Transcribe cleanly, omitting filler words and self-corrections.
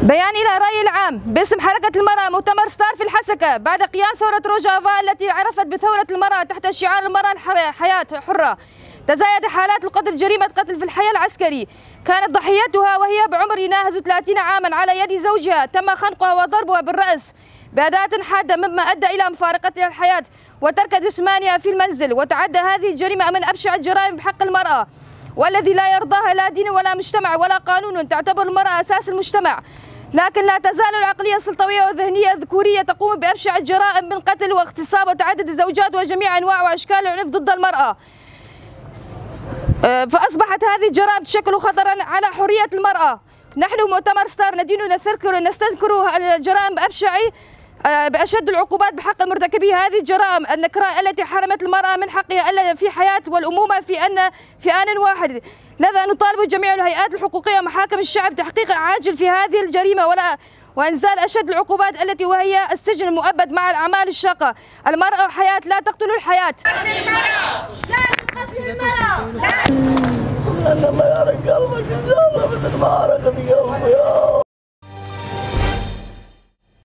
بيان إلى الرأي العام باسم حركة المرأة مؤتمر ستار في الحسكة بعد قيام ثورة روجافا التي عرفت بثورة المرأة تحت شعار المرأة حياة حرة. تزايد حالات القتل جريمة قتل في الحي العسكري، كانت ضحيتها وهي بعمر يناهز 30 عاما على يد زوجها، تم خنقها وضربها بالرأس بأداة حادة مما أدى إلى مفارقتها الحياة وترك جسمانها في المنزل. وتعدى هذه الجريمة من أبشع الجرائم بحق المرأة والذي لا يرضاها لا دين ولا مجتمع ولا قانون. تعتبر المرأة أساس المجتمع، لكن لا تزال العقلية السلطوية والذهنية الذكورية تقوم بأبشع الجرائم من قتل واغتصاب وتعدد الزوجات وجميع أنواع وأشكال العنف ضد المرأة. فأصبحت هذه الجرائم تشكل خطرا على حرية المرأة. نحن مؤتمر ستار ندين نستذكر الجرائم بأشد العقوبات بحق مرتكبي هذه الجرائم النكراء التي حرمت المرأة من حقها في حياة والأمومة في آن واحد. لذا نطالب جميع الهيئات الحقوقية ومحاكم الشعب تحقيق عاجل في هذه الجريمة وإنزال أشد العقوبات التي وهي السجن المؤبد مع الأعمال الشاقة. المرأة حياة، لا تقتلوا الحياة. الله يا رجال ما